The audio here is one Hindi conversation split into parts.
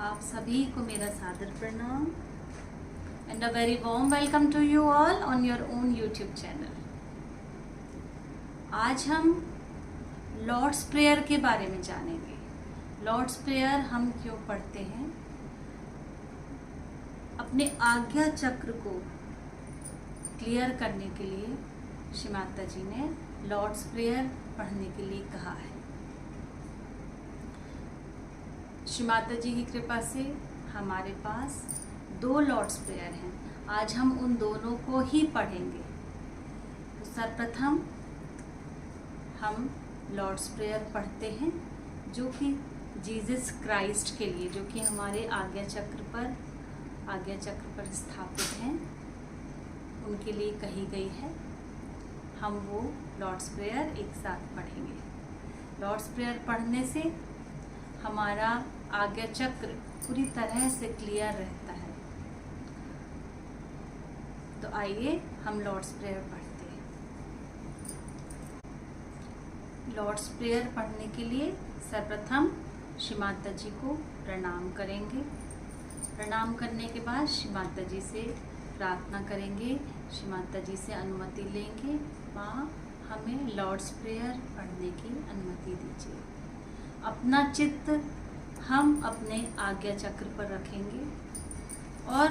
आप सभी को मेरा सादर प्रणाम and a very warm welcome to you all on your own YouTube channel. आज हम लॉर्ड्स प्रेयर के बारे में जानेंगे। लॉर्ड्स प्रेयर हम क्यों पढ़ते हैं? अपने आज्ञा चक्र को क्लियर करने के लिए श्री माता जी ने लॉर्ड्स प्रेयर पढ़ने के लिए कहा है। श्री माता जी की कृपा से हमारे पास 2 लॉर्ड्स प्रेयर हैं। आज हम उन दोनों को ही पढ़ेंगे। तो सर्वप्रथम हम लॉर्ड्स प्रेयर पढ़ते हैं जो कि जीसस क्राइस्ट के लिए, जो कि हमारे आज्ञा चक्र पर स्थापित हैं, उनके लिए कही गई है। हम वो लॉर्ड्स प्रेयर एक साथ पढ़ेंगे। लॉर्ड्स प्रेयर पढ़ने से हमारा आज्ञा चक्र पूरी तरह से क्लियर रहता है। तो आइए हम लॉर्ड्स प्रेयर पढ़ते हैं। लॉर्ड्स प्रेयर पढ़ने के लिए सर्वप्रथम श्री माता जी को प्रणाम करेंगे। प्रणाम करने के बाद श्री माता जी से प्रार्थना करेंगे, श्री माता जी से अनुमति लेंगे, माँ हमें लॉर्ड्स प्रेयर पढ़ने की अनुमति दीजिए। अपना चित्त हम अपने आज्ञा चक्र पर रखेंगे और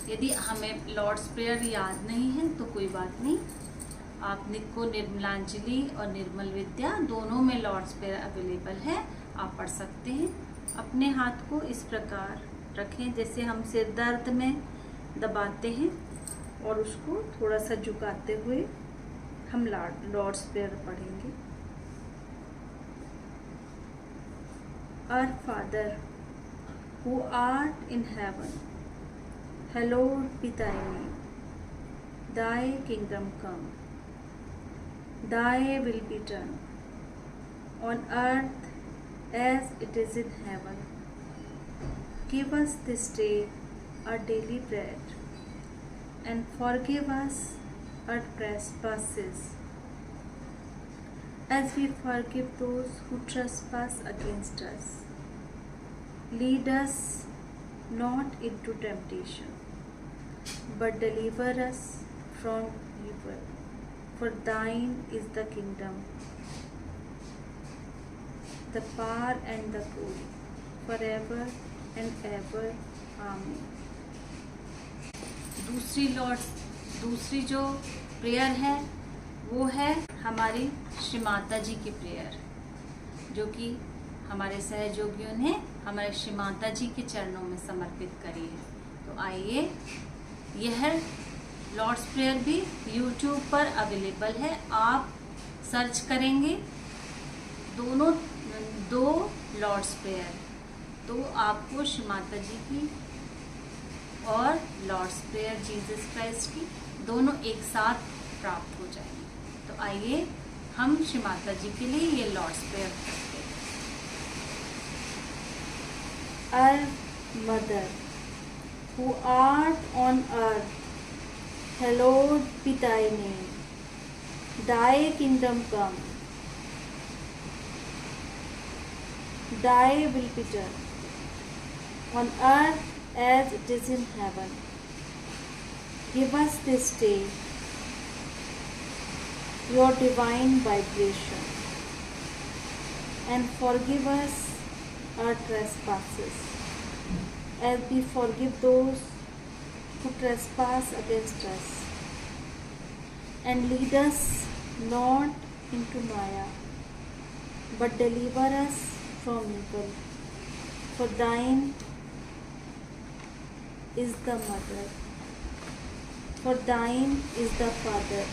यदि हमें लॉर्ड्स प्रेयर याद नहीं है तो कोई बात नहीं, आपको निर्मलांजलि और निर्मल विद्या दोनों में लॉर्ड्स प्रेयर अवेलेबल है, आप पढ़ सकते हैं। अपने हाथ को इस प्रकार रखें जैसे हम सिर दर्द में दबाते हैं और उसको थोड़ा सा झुकाते हुए हम लॉर्ड्स प्रेयर पढ़ेंगे। Our Father, who art in heaven, hallowed be thy name. Thy kingdom come. Thy will be done, on earth as it is in heaven. Give us this day our daily bread, and forgive us our trespasses, as we forgive those who trespass against us. Lead us not into temptation, but deliver us from evil. For thine is the kingdom, the power and the glory, forever and ever. Amen. दूसरी जो प्रेयर है वो है हमारी श्री माता जी की प्रेयर, जो कि हमारे सहयोगियों ने हमारे श्री माता जी के चरणों में समर्पित करी है। तो आइए, यह लॉर्ड्स प्रेयर भी यूट्यूब पर अवेलेबल है। आप सर्च करेंगे दो लॉर्ड्स प्रेयर तो आपको श्री माता जी की और लॉर्ड्स प्रेयर जीसस क्राइस्ट की दोनों एक साथ प्राप्त हो जाएंगे। तो आइए हम श्री माता जी के लिए ये लॉर्ड्स प्रेयर करते हैं। Our Mother, who art on earth, hallowed be thy name. Thy kingdom come. Thy will be done, on earth as it is in heaven. Give us this day your divine vibration, and forgive us our trespasses, as we forgive those who trespass against us. And lead us not into Maya, but deliver us from evil. For thine is the mother, for thine is the father,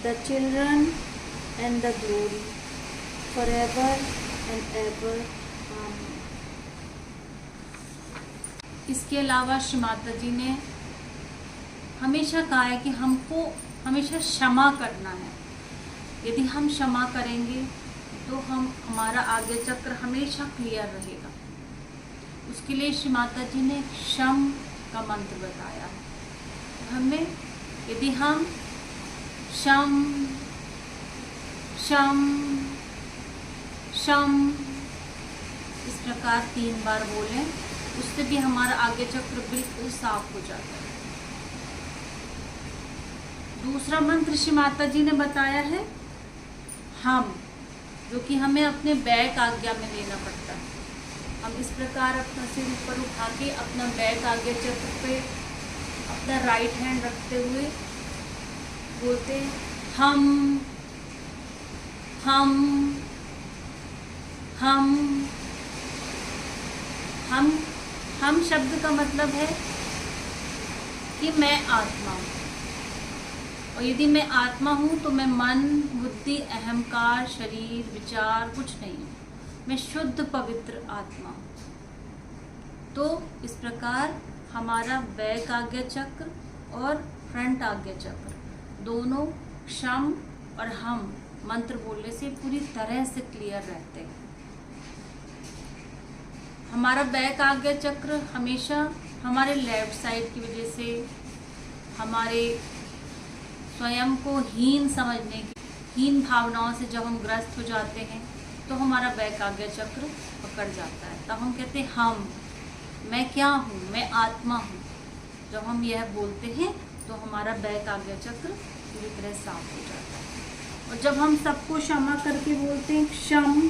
the children and the glory, forever and ever. Amen. इसके अलावा श्री माता जी ने हमेशा कहा है कि हमको हमेशा क्षमा करना है। यदि हम क्षमा करेंगे तो हमारा आज्ञा चक्र हमेशा क्लियर रहेगा। उसके लिए श्री माता जी ने क्षम का मंत्र बताया है। हमें यदि हम शम शम शम इस प्रकार 3 बार बोलें, उससे भी हमारा आज्ञा चक्र बिल्कुल साफ हो जाता है। दूसरा मंत्र श्री माता जी ने बताया है हम, जो कि हमें अपने बैक आज्ञा में लेना पड़ता है। हम इस प्रकार अपना सिर ऊपर उठा के अपना बैक आज्ञा चक्र पे अपना राइट हैंड रखते हुए बोलते हैं हम हम हम हम हम शब्द का मतलब है कि मैं आत्मा हूँ, और यदि मैं आत्मा हूँ तो मैं मन, बुद्धि, अहंकार, शरीर, विचार कुछ नहीं हूँ। मैं शुद्ध पवित्र आत्मा हूँ। तो इस प्रकार हमारा बैक आज्ञा चक्र और फ्रंट आज्ञा चक्र दोनों क्षम और हम मंत्र बोलने से पूरी तरह से क्लियर रहते हैं। हमारा बैक आज्ञा चक्र हमेशा हमारे लेफ्ट साइड की वजह से हमारे स्वयं को हीन समझने की, हीन भावनाओं से जब हम ग्रस्त हो जाते हैं तो हमारा बैक आज्ञा चक्र पकड़ जाता है। तब हम कहते हैं हम, मैं क्या हूँ, मैं आत्मा हूँ। जब हम यह बोलते हैं तो हमारा बैक आज्ञा चक्र पूरी तरह साफ हो जाता है। और जब हम सबको क्षमा करके बोलते हैं क्षम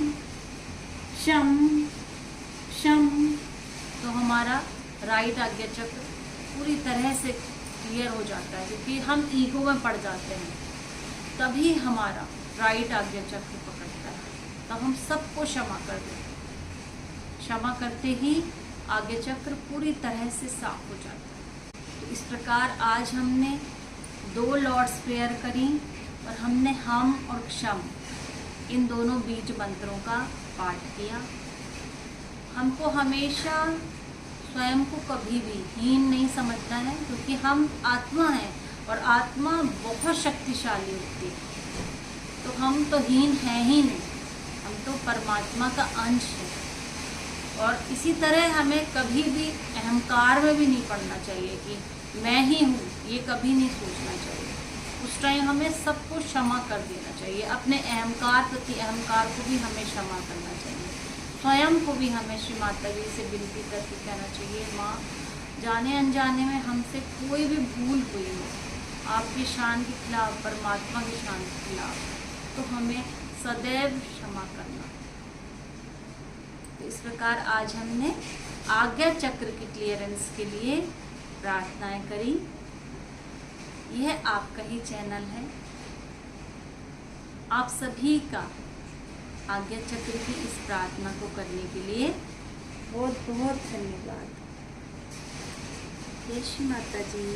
क्षम क्षम, तो हमारा राइट आज्ञा चक्र पूरी तरह से क्लियर हो जाता है, क्योंकि हम ईगो में पड़ जाते हैं। तभी हमारा राइट आज्ञा चक्र पकड़ता है, तब हम सबको क्षमा कर देते हैं। क्षमा करते ही आज्ञा चक्र पूरी तरह से साफ हो जाता है। तो इस प्रकार आज हमने 2 लॉर्ड्स प्रेयर करी और हमने हम और क्षम इन दोनों बीज मंत्रों का पाठ किया। हमको हमेशा स्वयं को कभी भी हीन नहीं समझना है, क्योंकि हम आत्मा हैं और आत्मा बहुत शक्तिशाली होती है। तो हम तो हीन हैं ही नहीं, हम तो परमात्मा का अंश है। और इसी तरह हमें कभी भी अहंकार में भी नहीं पड़ना चाहिए कि मैं ही हूँ, ये कभी नहीं सोचना चाहिए। उस टाइम हमें सबको क्षमा कर देना चाहिए। अपने अहंकार प्रति अहंकार को भी हमें क्षमा करना चाहिए। स्वयं को भी हमें श्री माता जी से विनती करके कहना चाहिए, माँ जाने अनजाने में हमसे कोई भी भूल हुई हो आपकी शान के खिलाफ, परमात्मा की शान के खिलाफ, तो हमें सदैव क्षमा करना। तो इस प्रकार आज हमने आज्ञा चक्र की क्लियरेंस के लिए प्रार्थनाएं करी। यह आपका ही चैनल है। आप सभी का आज्ञा चक्र की इस प्रार्थना को करने के लिए बहुत बहुत धन्यवाद। जय श्री माता जी।